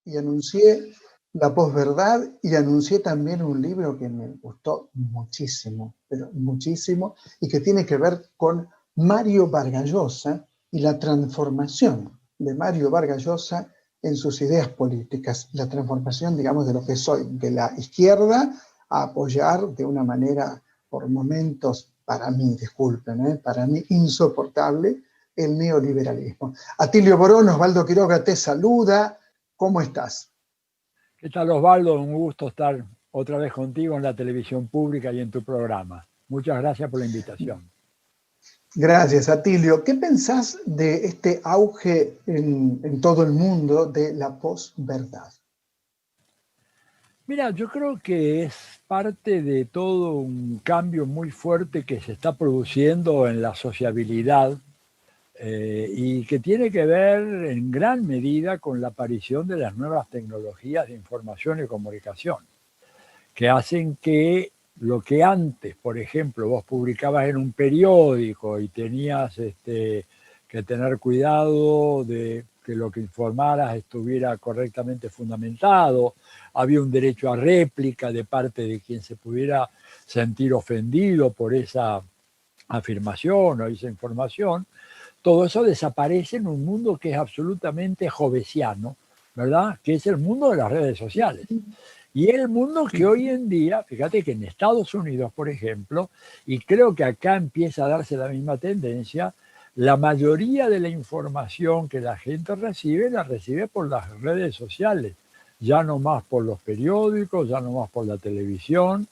y anuncié la posverdad y anuncié también un libro que me gustó muchísimo, pero muchísimo, y que tiene que ver con Mario Vargas Llosa y la transformación de Mario Vargas Llosa en sus ideas políticas, la transformación, digamos, de lo que soy, de la izquierda a apoyar de una manera, por momentos, para mí, disculpen, para mí insoportable, el neoliberalismo. Atilio Borón, Osvaldo Quiroga te saluda. ¿Cómo estás? ¿Qué tal, Osvaldo? Un gusto estar otra vez contigo en la televisión pública y en tu programa. Muchas gracias por la invitación. Gracias, Atilio. ¿Qué pensás de este auge en todo el mundo de la posverdad? Mira, yo creo que es parte de todo un cambio muy fuerte que se está produciendo en la sociabilidad y que tiene que ver en gran medida con la aparición de las nuevas tecnologías de información y comunicación, que hacen que lo que antes, por ejemplo, vos publicabas en un periódico y tenías que tener cuidado de que lo que informaras estuviera correctamente fundamentado, había un derecho a réplica de parte de quien se pudiera sentir ofendido por esa afirmación o esa información. Todo eso desaparece en un mundo que es absolutamente jovesiano, ¿verdad? Que es el mundo de las redes sociales. Y el mundo que hoy en día, fíjate que en Estados Unidos, por ejemplo, y creo que acá empieza a darse la misma tendencia, la mayoría de la información que la gente recibe, la recibe por las redes sociales, ya no más por los periódicos, ya no más por la televisión,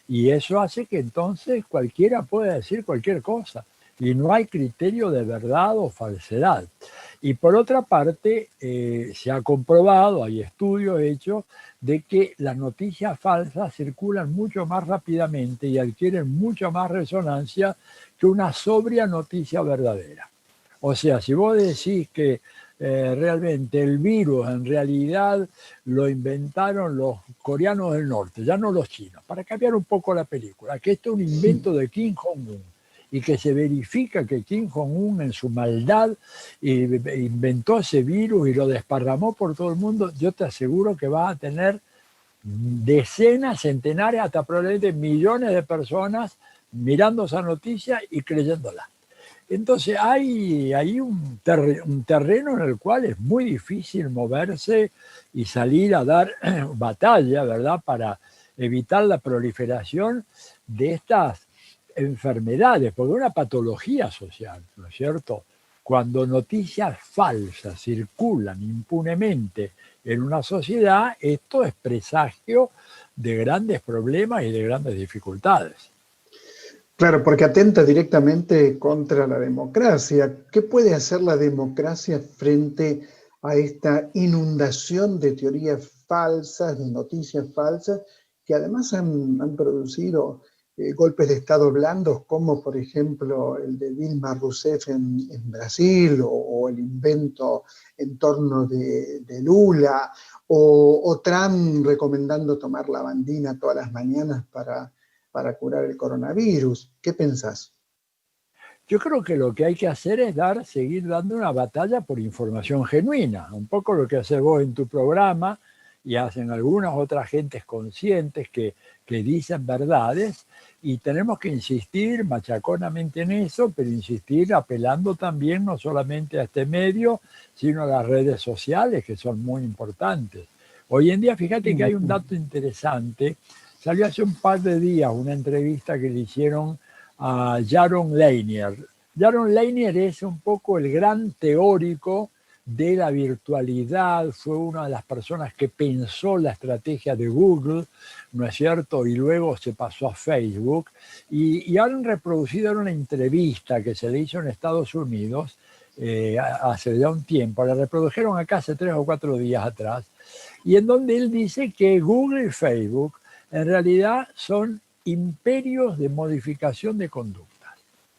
y eso hace que entonces cualquiera pueda decir cualquier cosa, y no hay criterio de verdad o falsedad. Y por otra parte, se ha comprobado, hay estudios hechos, de que las noticias falsas circulan mucho más rápidamente y adquieren mucha más resonancia que una sobria noticia verdadera. O sea, si vos decís que realmente el virus en realidad lo inventaron los coreanos del norte, ya no los chinos, para cambiar un poco la película, que esto es un invento de Kim Jong-un, y que se verifica que Kim Jong-un en su maldad inventó ese virus y lo desparramó por todo el mundo, yo te aseguro que vas a tener decenas, centenares, hasta probablemente millones de personas mirando esa noticia y creyéndola. Entonces hay un terreno en el cual es muy difícil moverse y salir a dar batalla, ¿verdad?, para evitar la proliferación de estas enfermedades, porque es una patología social, ¿no es cierto? Cuando noticias falsas circulan impunemente en una sociedad, esto es presagio de grandes problemas y de grandes dificultades. Claro, porque atenta directamente contra la democracia. ¿Qué puede hacer la democracia frente a esta inundación de teorías falsas, de noticias falsas, que además han producido golpes de Estado blandos, como por ejemplo el de Dilma Rousseff en Brasil, o el invento en torno de Lula, o Trump recomendando tomar lavandina todas las mañanas para curar el coronavirus? ¿Qué pensás? Yo creo que lo que hay que hacer es seguir dando una batalla por información genuina, un poco lo que haces vos en tu programa y hacen algunas otras gentes conscientes que dicen verdades, y tenemos que insistir machaconamente en eso, pero insistir apelando también no solamente a este medio, sino a las redes sociales, que son muy importantes. Hoy en día, fíjate que hay un dato interesante. Salió hace un par de días una entrevista que le hicieron a Jaron Lanier. Jaron Lanier es un poco el gran teórico de la virtualidad, fue una de las personas que pensó la estrategia de Google, ¿no es cierto? Y luego se pasó a Facebook. Y han reproducido en una entrevista que se le hizo en Estados Unidos hace ya un tiempo, la reprodujeron acá hace 3 o 4 días atrás, y en donde él dice que Google y Facebook en realidad son imperios de modificación de conductas,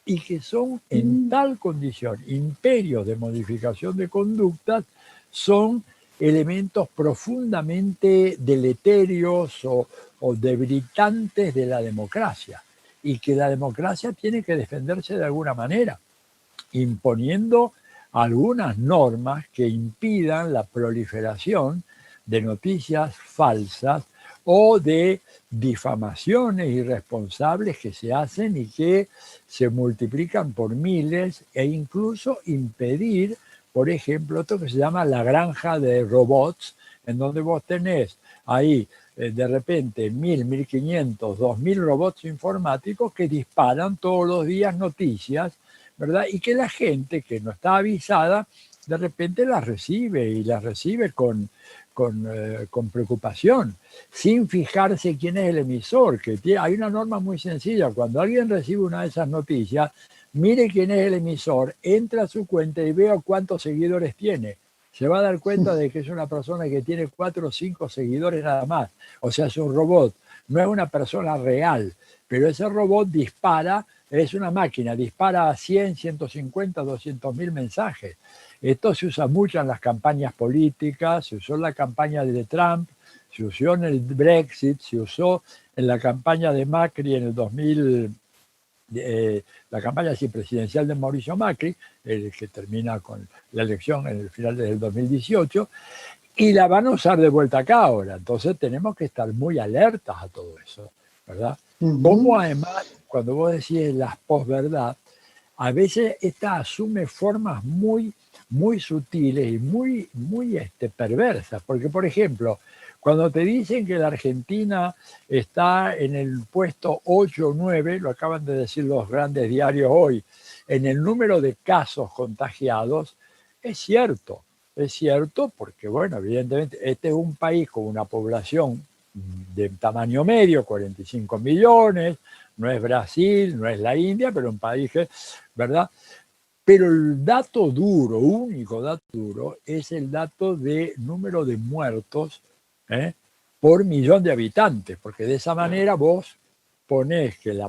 y que son en tal condición, imperios de modificación de conductas, son elementos profundamente deleterios o debilitantes de la democracia, y que la democracia tiene que defenderse de alguna manera, imponiendo algunas normas que impidan la proliferación de noticias falsas o de difamaciones irresponsables que se hacen y que se multiplican por miles, e incluso impedir, por ejemplo, esto que se llama la granja de robots, en donde vos tenés ahí de repente 1.000, 1.500, 2.000 robots informáticos que disparan todos los días noticias, ¿verdad? Y que la gente que no está avisada de repente las recibe, y las recibe con preocupación, sin fijarse quién es el emisor. Hay una norma muy sencilla: cuando alguien recibe una de esas noticias, mire quién es el emisor, entra a su cuenta y vea cuántos seguidores tiene. Se va a dar cuenta de que es una persona que tiene 4 o 5 seguidores nada más. O sea, es un robot, no es una persona real, pero ese robot dispara, es una máquina, dispara 100, 150, 200.000 mensajes. Esto se usa mucho en las campañas políticas, se usó en la campaña de Trump, se usó en el Brexit, se usó en la campaña de Macri en el 2000, la campaña presidencial de Mauricio Macri, el que termina con la elección en el final del 2018, y la van a usar de vuelta acá ahora. Entonces tenemos que estar muy alertas a todo eso, ¿verdad? Como además, cuando vos decís las posverdad, a veces esta asume formas muy sutiles y muy perversas. Porque, por ejemplo, cuando te dicen que la Argentina está en el puesto 8 o 9, lo acaban de decir los grandes diarios hoy, en el número de casos contagiados, es cierto porque, bueno, evidentemente este es un país con una población de tamaño medio, 45 millones, no es Brasil, no es la India, pero un país que, ¿verdad? Pero el dato duro, único dato duro, es el dato de número de muertos por millón de habitantes, porque de esa manera vos ponés que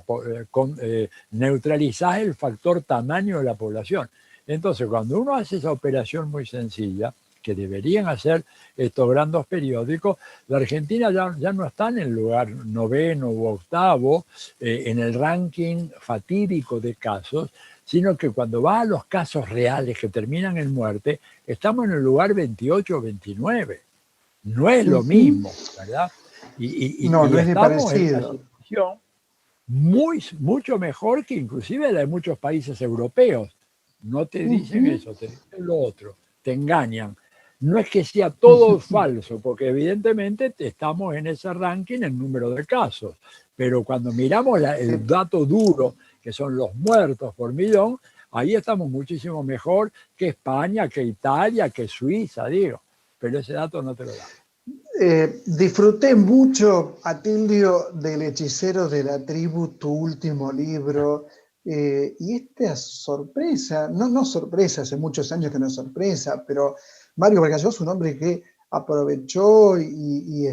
neutralizás el factor tamaño de la población. Entonces, cuando uno hace esa operación muy sencilla, que deberían hacer estos grandes periódicos, la Argentina ya no está en el lugar 9º u 8º en el ranking fatídico de casos, sino que cuando va a los casos reales que terminan en muerte, estamos en el lugar 28 o 29. No es lo mismo, ¿verdad? No y es ni estamos en una parecido. situación mucho mejor que inclusive la de muchos países europeos. No te dicen eso, te dicen lo otro, te engañan. No es que sea todo falso, porque evidentemente estamos en ese ranking en número de casos, pero cuando miramos el dato duro, que son los muertos por millón, ahí estamos muchísimo mejor que España, que Italia, que Suiza, digo, pero ese dato no te lo da. Disfruté mucho, Atilio, del Hechicero de la Tribu, tu último libro, y esta sorpresa, no sorpresa, hace muchos años que no es sorpresa, pero Mario Vargas Llosa es un hombre que aprovechó y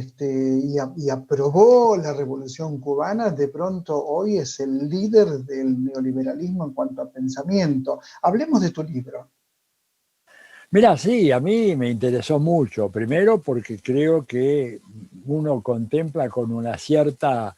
aprobó la Revolución Cubana, de pronto hoy es el líder del neoliberalismo en cuanto a pensamiento. Hablemos de tu libro. Mira, sí, a mí me interesó mucho. Primero porque creo que uno contempla con una cierta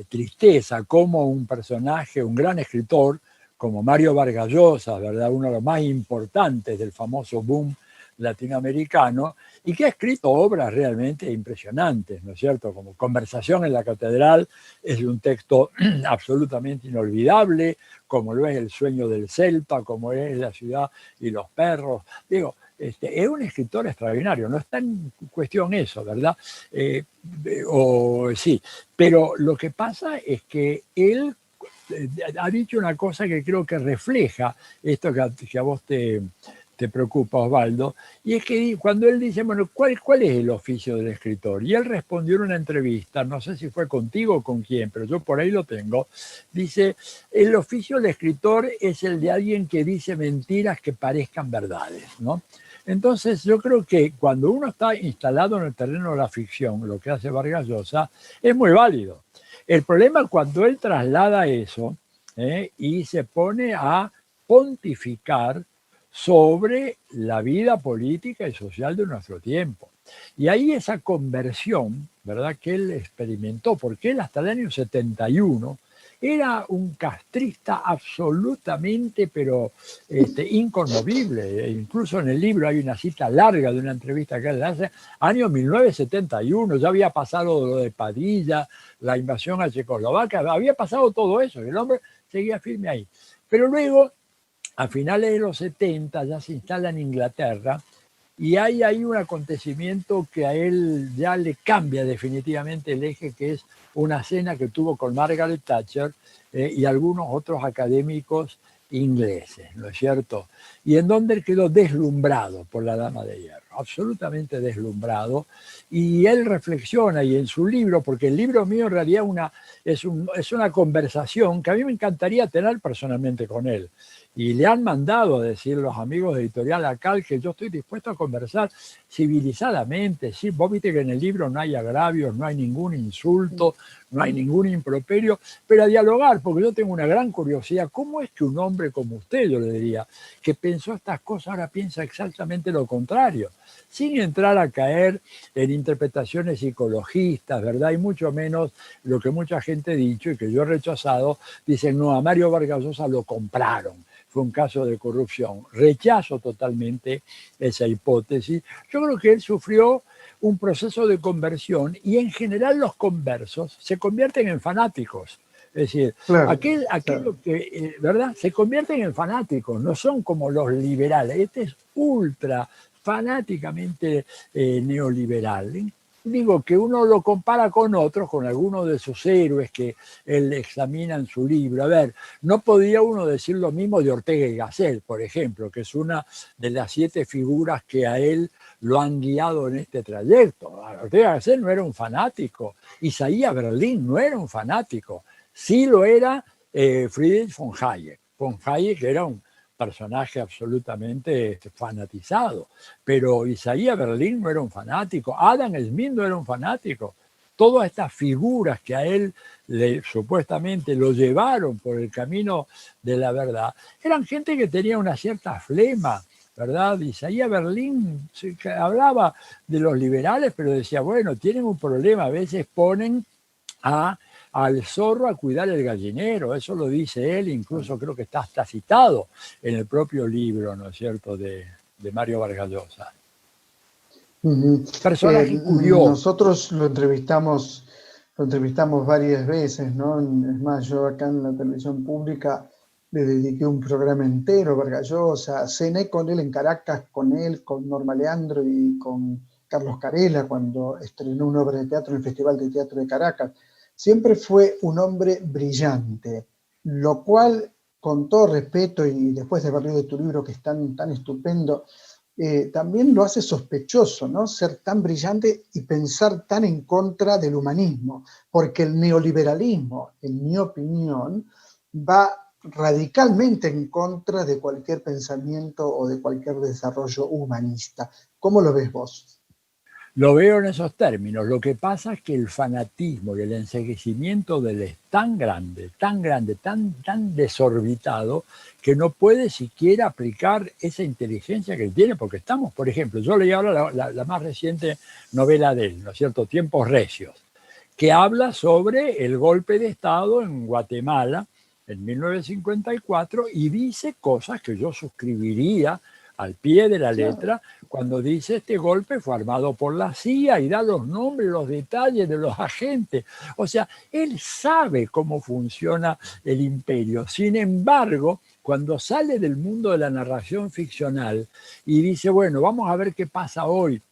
tristeza cómo un personaje, un gran escritor como Mario Vargas Llosa, ¿verdad? Uno de los más importantes del famoso boom latinoamericano, y que ha escrito obras realmente impresionantes, ¿no es cierto? Como Conversación en la Catedral es un texto absolutamente inolvidable, como lo es El sueño del Celta, como es La ciudad y los perros. Digo, es un escritor extraordinario, no está en cuestión eso, ¿verdad? Sí, pero lo que pasa es que él ha dicho una cosa que creo que refleja esto que a vos te preocupa, Osvaldo, y es que cuando él dice, bueno, ¿cuál es el oficio del escritor? Y él respondió en una entrevista, no sé si fue contigo o con quién, pero yo por ahí lo tengo, dice, el oficio del escritor es el de alguien que dice mentiras que parezcan verdades, ¿no? Entonces yo creo que cuando uno está instalado en el terreno de la ficción, lo que hace Vargas Llosa, es muy válido. El problema es cuando él traslada eso y se pone a pontificar sobre la vida política y social de nuestro tiempo. Y ahí esa conversión, ¿verdad?, que él experimentó, porque él hasta el año 71, Era un castrista absolutamente, pero inconmovible. E incluso en el libro hay una cita larga de una entrevista que él hace, año 1971, ya había pasado lo de Padilla, la invasión a Checoslovaquia, había pasado todo eso, y el hombre seguía firme ahí. Pero luego, a finales de los 70, ya se instala en Inglaterra, y hay ahí un acontecimiento que a él ya le cambia definitivamente el eje, que es una cena que tuvo con Margaret Thatcher y algunos otros académicos ingleses, ¿no es cierto? Y en donde él quedó deslumbrado por la Dama de Hierro, absolutamente deslumbrado. Y él reflexiona, y en su libro, porque el libro mío en realidad es una conversación que a mí me encantaría tener personalmente con él. Y le han mandado a decir los amigos de Editorial Acal que yo estoy dispuesto a conversar civilizadamente. Sí, vos viste que en el libro no hay agravios, no hay ningún insulto, no hay ningún improperio, pero a dialogar, porque yo tengo una gran curiosidad. ¿Cómo es que un hombre como usted, yo le diría, que pensó estas cosas, ahora piensa exactamente lo contrario? Sin entrar a caer en interpretaciones psicologistas, ¿verdad? Y mucho menos lo que mucha gente ha dicho y que yo he rechazado, dicen, no, a Mario Vargas Llosa lo compraron. Fue un caso de corrupción. Rechazo totalmente esa hipótesis. Yo creo que él sufrió un proceso de conversión y en general los conversos se convierten en fanáticos. Es decir, Claro, aquello claro. que, ¿verdad? Se convierten en fanáticos, no son como los liberales. Este es ultra fanáticamente neoliberal. Digo que uno lo compara con otros, con algunos de sus héroes que él examina en su libro. A ver, no podía uno decir lo mismo de Ortega y Gasset, por ejemplo, que es una de las 7 figuras que a él lo han guiado en este trayecto. Ortega y Gasset no era un fanático, Isaías Berlín no era un fanático, sí lo era Friedrich von Hayek. Von Hayek era un personaje absolutamente fanatizado, pero Isaías Berlín no era un fanático, Adam Smith no era un fanático. Todas estas figuras que a él supuestamente lo llevaron por el camino de la verdad, eran gente que tenía una cierta flema, ¿verdad? Isaías Berlín hablaba de los liberales, pero decía, bueno, tienen un problema, a veces ponen al zorro a cuidar el gallinero, eso lo dice él, incluso creo que está hasta citado en el propio libro, ¿no es cierto?, de Mario Vargas Llosa. Ujú. Personaje curioso. Nosotros lo entrevistamos varias veces, ¿no? Es más, yo acá en la televisión pública le dediqué un programa entero a Vargas Llosa, cené con él en Caracas, con Norma Leandro y con Carlos Carela cuando estrenó una obra de teatro en el Festival de Teatro de Caracas. Siempre fue un hombre brillante, lo cual, con todo respeto y después de haber leído tu libro que es tan estupendo, también lo hace sospechoso, ¿no? Ser tan brillante y pensar tan en contra del humanismo, porque el neoliberalismo, en mi opinión, va radicalmente en contra de cualquier pensamiento o de cualquier desarrollo humanista. ¿Cómo lo ves vos? Lo veo en esos términos. Lo que pasa es que el fanatismo y el enceguecimiento de él es tan grande, tan desorbitado, que no puede siquiera aplicar esa inteligencia que él tiene, porque estamos, por ejemplo, yo leí ahora la más reciente novela de él, ¿no es cierto?, Tiempos Recios, que habla sobre el golpe de Estado en Guatemala en 1954 y dice cosas que yo suscribiría al pie de la letra cuando dice este golpe fue armado por la CIA y da los nombres, los detalles de los agentes. O sea, él sabe cómo funciona el imperio. Sin embargo, cuando sale del mundo de la narración ficcional y dice, bueno, vamos a ver qué pasa hoy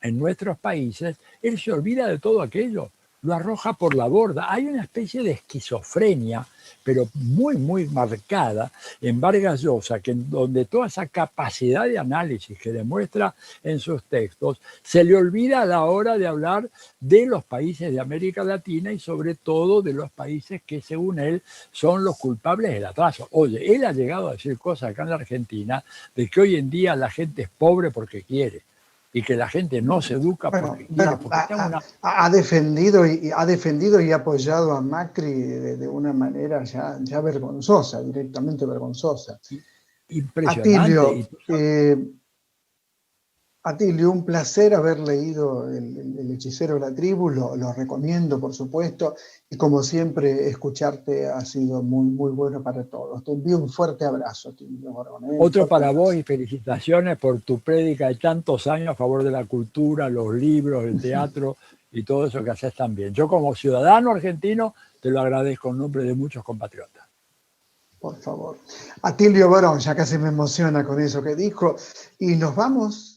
en nuestros países, él se olvida de todo aquello, lo arroja por la borda. Hay una especie de esquizofrenia, pero muy marcada en Vargas Llosa, donde toda esa capacidad de análisis que demuestra en sus textos, se le olvida a la hora de hablar de los países de América Latina y sobre todo de los países que, según él, son los culpables del atraso. Oye, él ha llegado a decir cosas acá en la Argentina de que hoy en día la gente es pobre porque quiere y que la gente no se educa porque quiere, porque está una... ha defendido y ha apoyado a Macri de una manera ya vergonzosa, directamente vergonzosa. Impresionante. Atilio, Atilio, un placer haber leído El hechicero de la tribu, lo recomiendo por supuesto, y como siempre escucharte ha sido muy, muy bueno para todos. Te envío un fuerte abrazo, Atilio Borón, un Otro fuerte para vos abrazo. y felicitaciones por tu prédica de tantos años a favor de la cultura, los libros, el teatro y todo eso que haces también. Yo como ciudadano argentino te lo agradezco en nombre de muchos compatriotas. Por favor. Atilio Borón, ya casi me emociona con eso que dijo, y nos vamos